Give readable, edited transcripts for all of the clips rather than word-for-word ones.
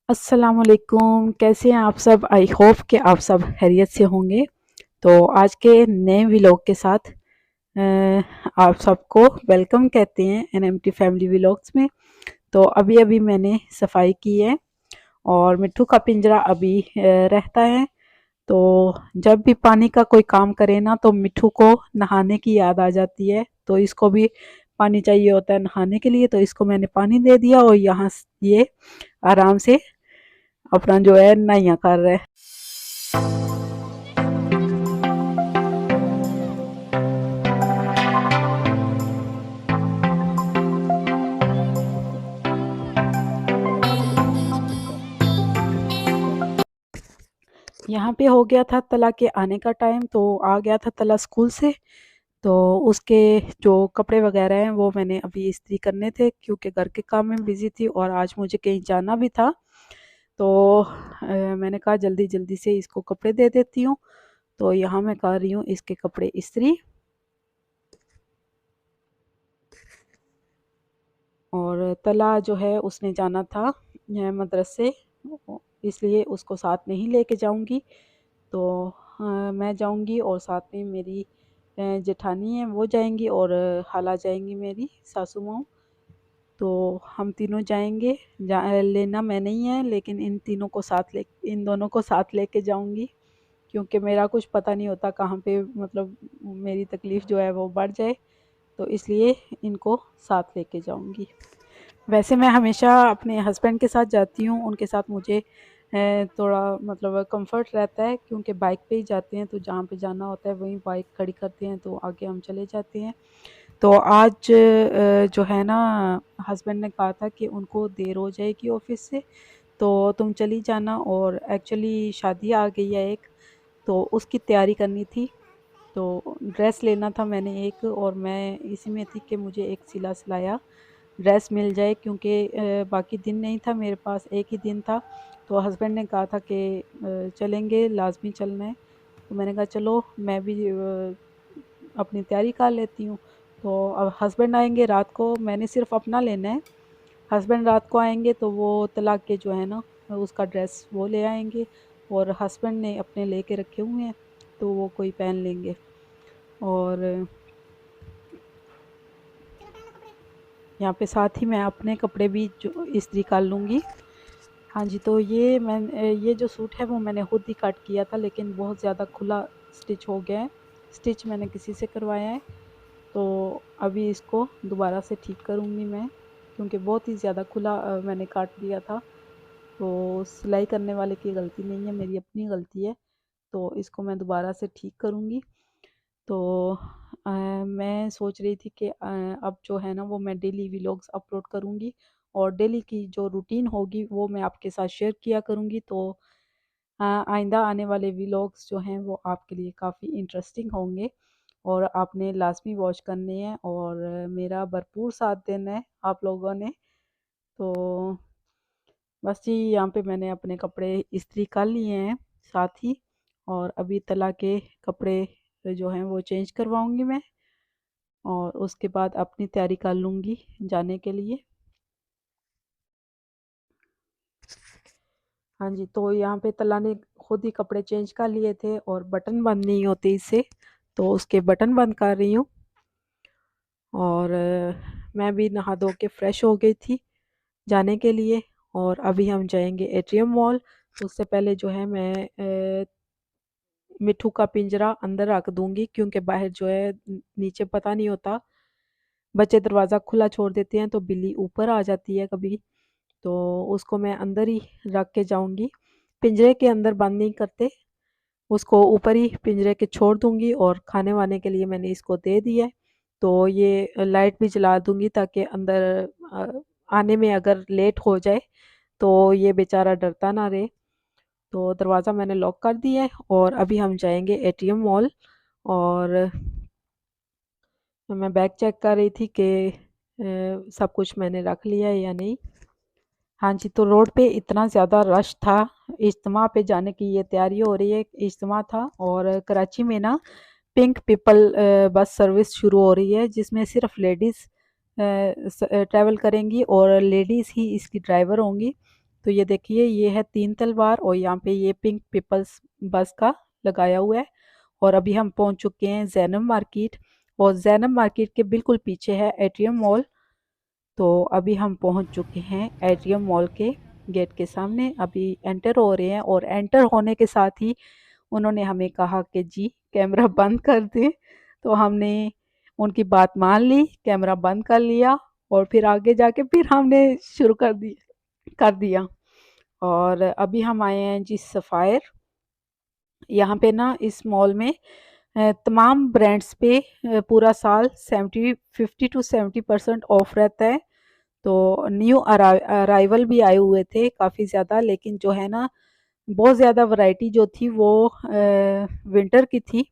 अस्सलामुअलैकुम, कैसे हैं आप सब? आई होप कि आप सब खैरियत से होंगे। तो आज के नए व्लॉग के साथ आप सबको वेलकम कहते हैं एनएमटी फैमिली व्लॉग्स में। तो अभी अभी मैंने सफाई की है और मिट्ठू का पिंजरा अभी रहता है। तो जब भी पानी का कोई काम करे ना तो मिट्ठू को नहाने की याद आ जाती है। तो इसको भी पानी चाहिए होता है नहाने के लिए, तो इसको मैंने पानी दे दिया और यहाँ ये आराम से अपना जो है नैया कर रहे हैं। यहाँ पे हो गया था तला के आने का टाइम, तो आ गया था तला स्कूल से। तो उसके जो कपड़े वगैरह हैं वो मैंने अभी इस्त्री करने थे क्योंकि घर के काम में बिजी थी और आज मुझे कहीं जाना भी था। तो मैंने कहा जल्दी जल्दी से इसको कपड़े दे देती हूँ। तो यहाँ मैं कर रही हूँ इसके कपड़े इस्त्री। और तला जो है उसने जाना था मदरसे, इसलिए उसको साथ नहीं लेके जाऊंगी। तो मैं जाऊंगी और साथ में मेरी जेठानी है वो जाएंगी और खाला जाएंगी मेरी सासू माँ। तो हम तीनों जाएंगे। लेना मैं नहीं है, लेकिन इन दोनों को साथ लेके जाऊंगी क्योंकि मेरा कुछ पता नहीं होता कहाँ पे मतलब मेरी तकलीफ़ जो है वो बढ़ जाए। तो इसलिए इनको साथ लेके जाऊंगी। वैसे मैं हमेशा अपने हस्बैंड के साथ जाती हूँ, उनके साथ मुझे थोड़ा मतलब कंफर्ट रहता है क्योंकि बाइक पे ही जाते हैं, तो जहाँ पे जाना होता है वहीं बाइक खड़ी करते हैं तो आगे हम चले जाते हैं। तो आज जो है ना, हस्बैंड ने कहा था कि उनको देर हो जाएगी ऑफिस से, तो तुम चली जाना। और एक्चुअली शादी आ गई है एक, तो उसकी तैयारी करनी थी। तो ड्रेस लेना था मैंने एक, और मैं इसी में थी कि मुझे एक सिला सिलाया ड्रेस मिल जाए क्योंकि बाकी दिन नहीं था मेरे पास, एक ही दिन था। तो हस्बैंड ने कहा था कि चलेंगे, लाजमी चलना है। तो मैंने कहा चलो मैं भी अपनी तैयारी कर लेती हूँ। तो अब हस्बैंड आएंगे रात को, मैंने सिर्फ अपना लेना है। हस्बैंड रात को आएंगे तो वो तलाक के जो है ना उसका ड्रेस वो ले आएंगे, और हस्बैंड ने अपने लेके रखे हुए हैं तो वो कोई पहन लेंगे। और यहाँ पे साथ ही मैं अपने कपड़े भी जो इस्त्री कर लूँगी। हाँ जी, तो ये जो सूट है वो मैंने खुद ही कट किया था, लेकिन बहुत ज़्यादा खुला स्टिच हो गया है। स्टिच मैंने किसी से करवाया है। तो अभी इसको दोबारा से ठीक करूँगी मैं, क्योंकि बहुत ही ज़्यादा खुला मैंने काट दिया था। तो सिलाई करने वाले की गलती नहीं है, मेरी अपनी गलती है। तो इसको मैं दोबारा से ठीक करूँगी। तो मैं सोच रही थी कि अब जो है ना वो मैं डेली व्लॉग्स अपलोड करूँगी, और डेली की जो रूटीन होगी वो मैं आपके साथ शेयर किया करूँगी। तो आइंदा आने वाले व्लॉग्स जो हैं वो आपके लिए काफ़ी इंटरेस्टिंग होंगे और आपने लाजमी वॉच करने हैं, और मेरा भरपूर साथ देना है आप लोगों ने। तो बस जी, यहाँ पे मैंने अपने कपड़े इस्त्री कर लिए हैं साथ ही, और अभी तला के कपड़े जो हैं वो चेंज करवाऊँगी मैं, और उसके बाद अपनी तैयारी कर लूँगी जाने के लिए। हाँ जी, तो यहाँ पे तला ने खुद ही कपड़े चेंज कर लिए थे और बटन बंद नहीं होते इससे, तो उसके बटन बंद कर रही हूँ। और मैं भी नहा धो के फ्रेश हो गई थी जाने के लिए, और अभी हम जाएंगे एट्रियम मॉल। तो उससे पहले जो है मैं मिट्ठू का पिंजरा अंदर रख दूंगी क्योंकि बाहर जो है नीचे पता नहीं होता, बच्चे दरवाज़ा खुला छोड़ देते हैं तो बिल्ली ऊपर आ जाती है कभी। तो उसको मैं अंदर ही रख के जाऊंगी, पिंजरे के अंदर बंद नहीं करते, उसको ऊपर ही पिंजरे के छोड़ दूंगी। और खाने वाने के लिए मैंने इसको दे दिया है। तो ये लाइट भी जला दूंगी ताकि अंदर आने में अगर लेट हो जाए तो ये बेचारा डरता ना रहे। तो दरवाज़ा मैंने लॉक कर दिया है, और अभी हम जाएंगे एटीएम मॉल। और मैं बैग चेक कर रही थी कि सब कुछ मैंने रख लिया है या नहीं। हाँ जी, तो रोड पे इतना ज़्यादा रश था, इज्तिमा पे जाने की ये तैयारी हो रही है, इज्तिमा था। और कराची में ना पिंक पीपल बस सर्विस शुरू हो रही है जिसमें सिर्फ लेडीज़ ट्रैवल करेंगी और लेडीज़ ही इसकी ड्राइवर होंगी। तो तो ये देखिए ये है 3 तलवार और यहाँ पे ये पिंक पीपल्स बस का लगाया हुआ है। और अभी हम पहुंच चुके हैं जैनब मार्केट और जैनब मार्केट के बिल्कुल पीछे है एट्रियम मॉल। तो अभी हम पहुंच चुके हैं एट्रियम मॉल के गेट के सामने, अभी एंटर हो रहे हैं और एंटर होने के साथ ही उन्होंने हमें कहा कि जी कैमरा बंद कर दें। तो हमने उनकी बात मान ली, कैमरा बंद कर लिया और फिर आगे जाके फिर हमने शुरू कर दिया। और अभी हम आए हैं जी सफ़ायर। यहाँ पे ना इस मॉल में तमाम ब्रांड्स पे पूरा साल 50 to 70% ऑफ रहता है। तो न्यू अराइवल भी आए हुए थे काफ़ी ज़्यादा, लेकिन जो है ना बहुत ज़्यादा वैरायटी जो थी वो विंटर की थी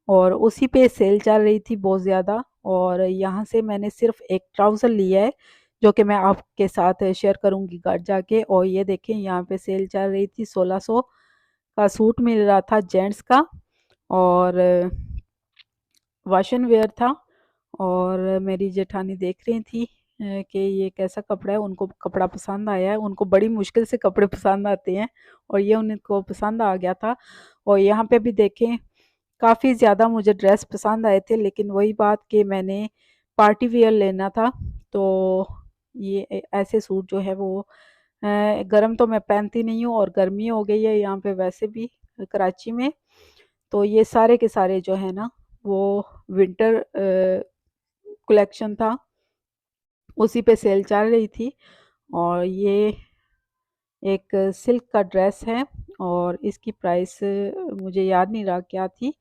और उसी पे सेल चल रही थी बहुत ज़्यादा। और यहाँ से मैंने सिर्फ एक ट्राउज़र लिया है जो कि मैं आपके साथ शेयर करूँगी घर जाके। और ये देखें यहाँ पे सेल चल रही थी, 1600 का सूट मिल रहा था जेंट्स का और वाशन वेयर था। और मेरी जेठानी देख रही थी कि ये कैसा कपड़ा है, उनको कपड़ा पसंद आया है। उनको बड़ी मुश्किल से कपड़े पसंद आते हैं और ये उनको पसंद आ गया था। और यहाँ पे भी देखें काफ़ी ज़्यादा मुझे ड्रेस पसंद आए थे, लेकिन वही बात कि मैंने पार्टी वियर लेना था। तो ये ऐसे सूट जो है वो गरम तो मैं पहनती नहीं हूँ और गर्मी हो गई है यहाँ पे वैसे भी कराची में। तो ये सारे के सारे जो है ना वो विंटर कलेक्शन था, उसी पे सेल चल रही थी। और ये एक सिल्क का ड्रेस है और इसकी प्राइस मुझे याद नहीं रहा क्या थी।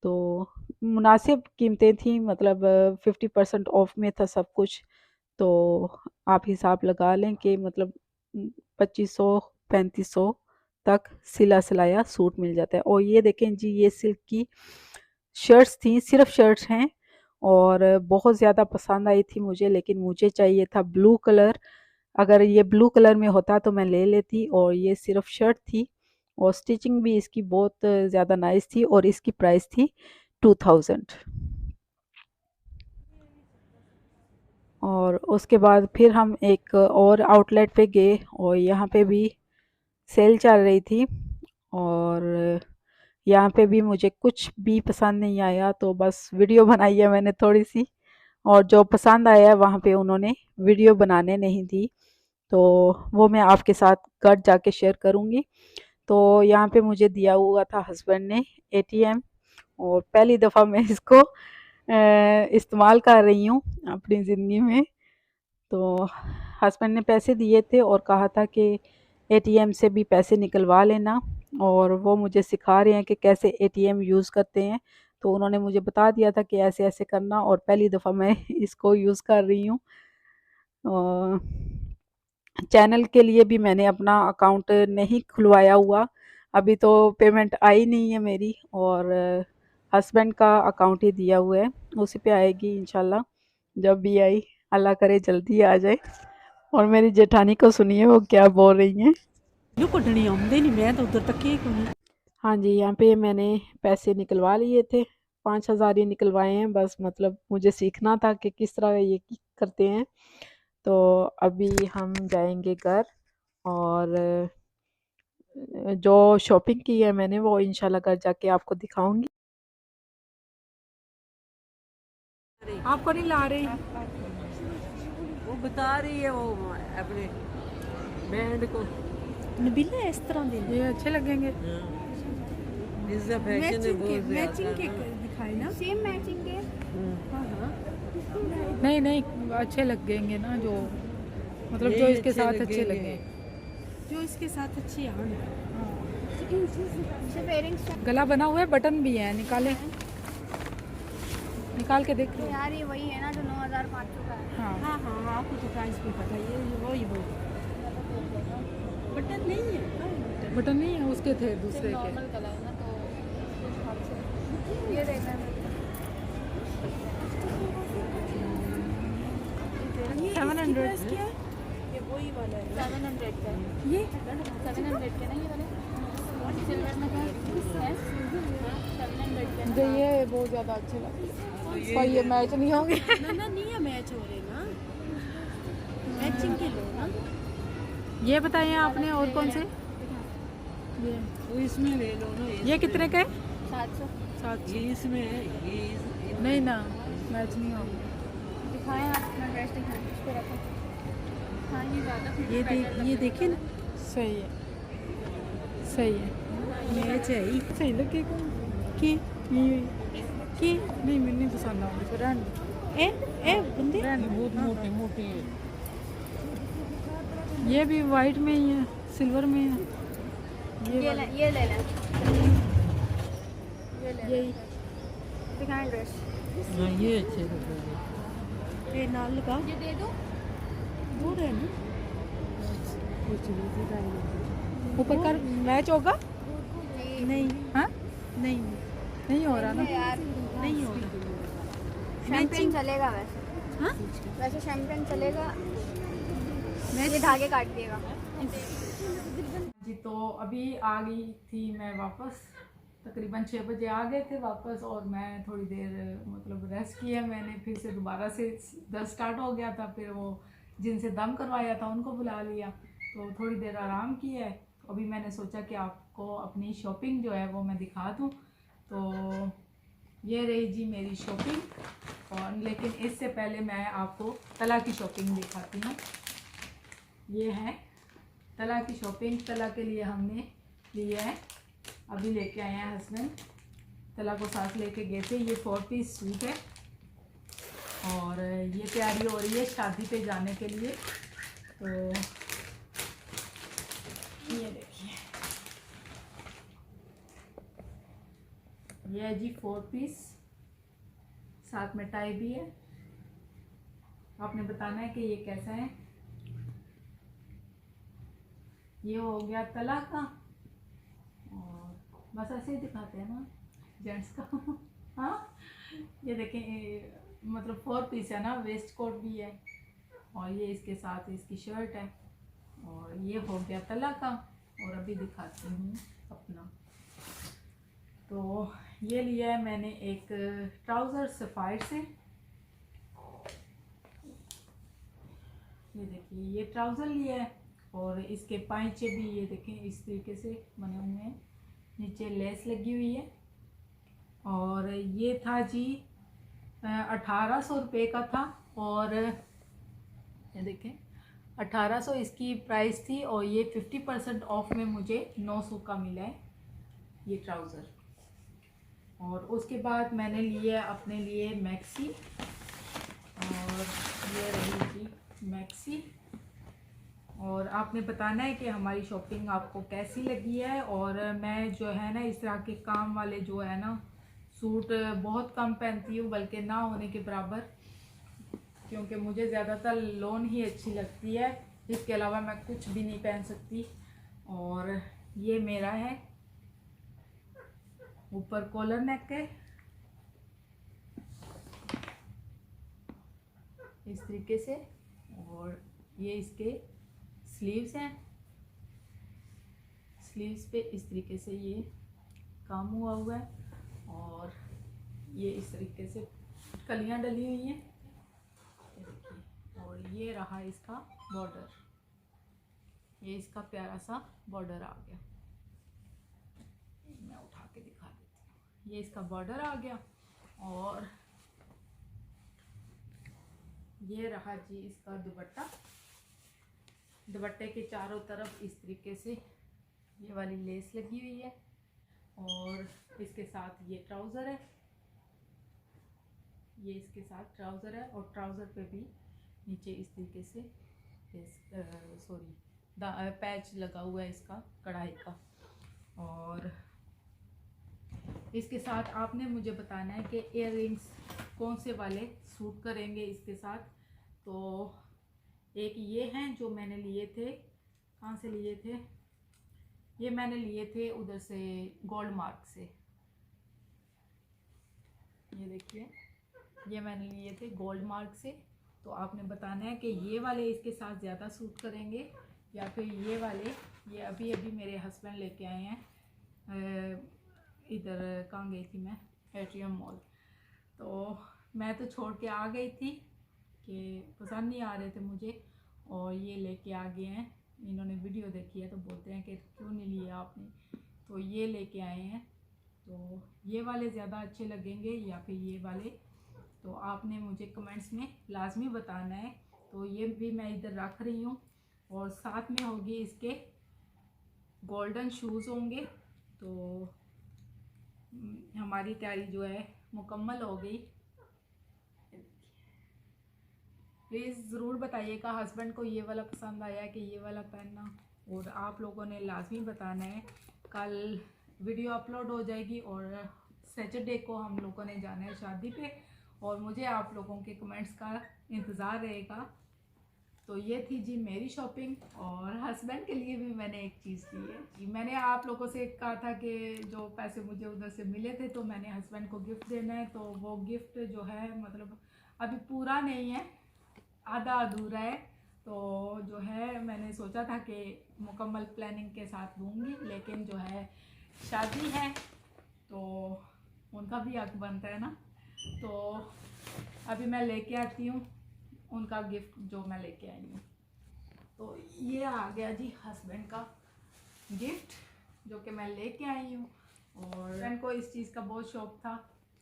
तो मुनासिब कीमतें थी, मतलब 50% ऑफ में था सब कुछ। तो आप हिसाब लगा लें कि मतलब 2500 3500 तक सिला सिलाया सूट मिल जाता है। और ये देखें जी ये सिल्क की शर्ट्स थी, सिर्फ शर्ट्स हैं और बहुत ज़्यादा पसंद आई थी मुझे, लेकिन मुझे चाहिए था ब्लू कलर। अगर ये ब्लू कलर में होता तो मैं ले लेती। और ये सिर्फ शर्ट थी और स्टिचिंग भी इसकी बहुत ज़्यादा नाइस थी और इसकी प्राइस थी 2000। और उसके बाद फिर हम एक और आउटलेट पे गए और यहाँ पे भी सेल चल रही थी और यहाँ पे भी मुझे कुछ भी पसंद नहीं आया, तो बस वीडियो बनाई है मैंने थोड़ी सी। और जो पसंद आया है वहाँ पे उन्होंने वीडियो बनाने नहीं दी, तो वो मैं आपके साथ घर जाके शेयर करूँगी। तो यहाँ पे मुझे दिया हुआ था हस्बैंड ने एटीएम और पहली दफ़ा मैं इसको इस्तेमाल कर रही हूँ अपनी ज़िंदगी में। तो हस्बैंड ने पैसे दिए थे और कहा था कि एटीएम से भी पैसे निकलवा लेना, और वो मुझे सिखा रहे हैं कि कैसे एटीएम यूज़ करते हैं। तो उन्होंने मुझे बता दिया था कि ऐसे ऐसे करना और पहली दफ़ा मैं इसको यूज़ कर रही हूँ। चैनल के लिए भी मैंने अपना अकाउंट नहीं खुलवाया हुआ, अभी तो पेमेंट आई नहीं है मेरी और हस्बैंड का अकाउंट ही दिया हुआ है, उसी पे आएगी इंशाल्लाह। जब भी आई अल्लाह करे जल्दी आ जाए। और मेरी जेठानी को सुनिए वो क्या बोल रही हैं। मैं तो उधर तक ही। हाँ जी, यहाँ पे मैंने पैसे निकलवा लिए थे, 5000 ही निकलवाए हैं बस, मतलब मुझे सीखना था कि किस तरह ये करते हैं। तो अभी हम जाएंगे घर और जो शॉपिंग की है मैंने वो इंशाल्लाह घर जाके आपको दिखाऊंगी। आपको नहीं ला रही, वो बता रही है वो अपने बैंड को नबीला इस तरह दे ये अच्छे लगेंगे। इसका फैशन है बहुत मैचिंग के दिखाई ना, सेम मैचिंग के। नहीं नहीं अच्छे लगेंगे ना, जो मतलब जो इसके साथ अच्छे लगे, जो इसके साथ अच्छी है। गला बना हुआ है, बटन भी है, निकाले निकाल के देख लो। यार ये वही है ना जो 9500 का है। हाँ हाँ हाँ हाँ, आपको तो प्राइस भी पता है, ये वही बटन नहीं है, बटन नहीं है, उसके थे दूसरे के। नॉर्मल कलर है ना, तो उस हिसाब से ये देखना है। 700 ये वही वाला है। 700 का है। ये 700 के ना ये वाले सिल्वर में है 700 के मुझे ये बहुत ज़्यादा अच्छे लगे और ये मैच नहीं होंगे। ना नहीं है, मैच हो रहे ना, मैचिंग के लो ना। ये बताइए आपने और कौन से? ये वो इसमें ले लो ना, ये कितने का है? 700 700। ये इसमें है, नहीं ना, मैच नहीं होगा। दिखाएं आप अपना ड्रेस दिखाएं, उस पर रखो। हाँ ये ज़्यादा ये देखिए ना, सही है, सही है। मैच है ही सही लगेगा कि नहीं, मैंने नहीं पसंद आऊंगी फिर रहने दो। ए बंदे बहुत मोटे मोटे हैं। ये भी वाइट में ही है, सिल्वर में है। ये ले वाला। ये ले लें, ये ले यही लें। दिखाएं ड्रेस। हाँ ये अच्छे लग रहे हैं। ये नाल लगा ये दे दो। दूर है ना, कुछ भी दिखाई ऊपर कर मैच होगा। नहीं नहीं, हाँ नहीं हो रहा ना, यार, नहीं हो रहा। शैम्पेन चलेगा वैसे। हाँ? वैसे शैम्पेन चलेगा। ये धागे काट दिएगा। जी तो अभी आ गई थी मैं वापस, तकरीबन 6 बजे आ गए थे वापस, और मैं थोड़ी देर मतलब रेस्ट किया मैंने, फिर से दोबारा से दर्द स्टार्ट हो गया था, फिर वो जिनसे दम करवाया था उनको बुला लिया, तो थोड़ी देर आराम किया है। अभी मैंने सोचा कि आपको अपनी शॉपिंग जो है वो मैं दिखा दूँ, तो ये रही जी मेरी शॉपिंग। और लेकिन इससे पहले मैं आपको तला की शॉपिंग दिखाती हूँ। ये है तला की शॉपिंग। तला के लिए हमने लिया है, अभी लेके आए हैं हस्बैंड, तला को साथ लेके गए थे। ये 4 पीस सूट है और ये तैयारी हो रही है शादी पे जाने के लिए। तो ये देखिए, ये है जी 4 पीस, साथ में टाई भी है। आपने बताना है कि ये कैसा है। ये हो गया तला का, और बस ऐसे ही दिखाते हैं ना जेंट्स का। हाँ, ये देखें, मतलब 4 पीस है ना, वेस्ट कोट भी है, और ये इसके साथ इसकी शर्ट है, और ये हो गया तला का। और अभी दिखाती हूँ अपना। तो ये लिया है मैंने एक ट्राउज़र सफ़ायर से। ये देखिए, ये ट्राउज़र लिया है, और इसके पाइचे भी ये देखें इस तरीके से बने हुए हैं, नीचे लेस लगी हुई है। और ये था जी 1800 रुपये का था, और ये देखें 1800 इसकी प्राइस थी, और ये 50% ऑफ में मुझे 900 का मिला है ये ट्राउज़र। और उसके बाद मैंने लिया अपने लिए मैक्सी, और ये रही जी मैक्सी। और आपने बताना है कि हमारी शॉपिंग आपको कैसी लगी है। और मैं जो है ना, इस तरह के काम वाले जो है ना सूट बहुत कम पहनती हूँ, बल्कि ना होने के बराबर, क्योंकि मुझे ज़्यादातर लॉन ही अच्छी लगती है, इसके अलावा मैं कुछ भी नहीं पहन सकती। और ये मेरा है, ऊपर कॉलर नेक है इस तरीके से, और ये इसके स्लीव्स हैं। स्लीव्स पे इस तरीके से ये काम हुआ है, और ये इस तरीके से कलियां डली हुई हैं, ये देखिए। और ये रहा इसका बॉर्डर, ये इसका प्यारा सा बॉर्डर आ गया। मैं उठा के दिखा देती हूँ, ये इसका बॉर्डर आ गया। और ये रहा जी इसका दुपट्टा। दुपट्टे के चारों तरफ इस तरीके से ये वाली लेस लगी हुई है, और इसके साथ ये ट्राउज़र है, ये इसके साथ ट्राउज़र है, और ट्राउज़र पे भी नीचे इस तरीके से पैच लगा हुआ है इसका कढ़ाई का। और इसके साथ आपने मुझे बताना है कि इयररिंग्स कौन से वाले सूट करेंगे इसके साथ। तो एक ये हैं जो मैंने लिए थे, कहाँ से लिए थे, ये मैंने लिए थे उधर से गोल्ड मार्क से। ये देखिए, ये मैंने लिए थे गोल्ड मार्क से। तो आपने बताना है कि ये वाले इसके साथ ज़्यादा सूट करेंगे, या फिर ये वाले। ये अभी अभी मेरे हस्बैंड लेके आए हैं, इधर कहाँ गई थी मैं, एट्रियम मॉल। तो मैं तो छोड़ के आ गई थी कि पसंद नहीं आ रहे थे मुझे, और ये लेके आ गए हैं इन्होंने वीडियो देखी है तो बोलते हैं कि क्यों नहीं लिया आपने, तो ये लेके आए हैं। तो ये वाले ज़्यादा अच्छे लगेंगे या फिर ये वाले, तो आपने मुझे कमेंट्स में लाजमी बताना है। तो ये भी मैं इधर रख रही हूँ, और साथ में होगी इसके गोल्डन शूज़ होंगे। तो हमारी तैयारी जो है मुकम्मल हो गई। प्लीज़ ज़रूर बताइएगा हस्बैंड को ये वाला पसंद आया कि ये वाला पहनना, और आप लोगों ने लाजमी बताना है। कल वीडियो अपलोड हो जाएगी और सैटरडे को हम लोगों ने जाना है शादी पे, और मुझे आप लोगों के कमेंट्स का इंतज़ार रहेगा। तो ये थी जी मेरी शॉपिंग, और हस्बैंड के लिए भी मैंने एक चीज़ की है जी। मैंने आप लोगों से कहा था कि जो पैसे मुझे उधर से मिले थे तो मैंने हस्बैंड को गिफ्ट देना है। तो वो गिफ्ट जो है मतलब अभी पूरा नहीं है, आधा अधूरा है। तो जो है मैंने सोचा था कि मुकम्मल प्लानिंग के साथ दूंगी, लेकिन जो है शादी है तो उनका भी हक बनता है ना। तो अभी मैं लेके आती हूँ उनका गिफ्ट जो मैं लेके आई हूँ। तो ये आ गया जी हस्बैंड का गिफ्ट जो कि मैं लेके आई हूँ, और हस्बैंड को इस चीज़ का बहुत शौक था।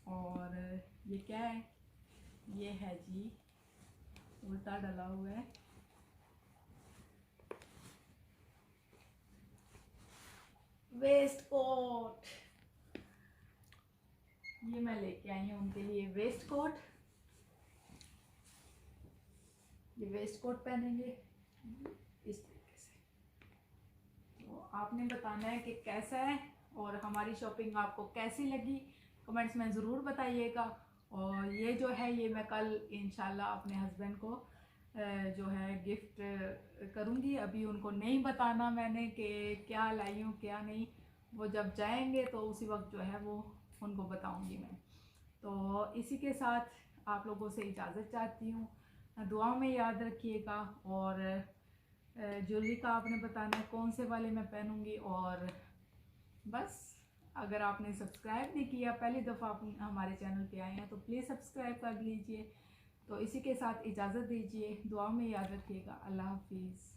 और ये क्या है, ये है जी उल्टा डला हुआ है, वेस्ट कोट। ये मैं लेके आई हूँ उनके लिए वेस्ट कोट। ये वेस्ट कोट पहनेंगे इस तरीके से। तो आपने बताना है कि कैसा है और हमारी शॉपिंग आपको कैसी लगी, कमेंट्स में ज़रूर बताइएगा। और ये जो है ये मैं कल इंशाल्लाह अपने हस्बैंड को जो है गिफ्ट करूँगी। अभी उनको नहीं बताना मैंने कि क्या लाई हूँ क्या नहीं, वो जब जाएंगे तो उसी वक्त जो है वो उनको बताऊँगी मैं। तो इसी के साथ आप लोगों से इजाज़त चाहती हूँ। दुआओं में याद रखिएगा, और ज्वेलरी का आपने बताना है कौन से वाले मैं पहनूँगी। और बस अगर आपने सब्सक्राइब नहीं किया, पहली दफ़ा आप हमारे चैनल पे आए हैं तो प्लीज़ सब्सक्राइब कर लीजिए। तो इसी के साथ इजाज़त दीजिए, दुआ में याद रखिएगा। अल्लाह हाफिज़।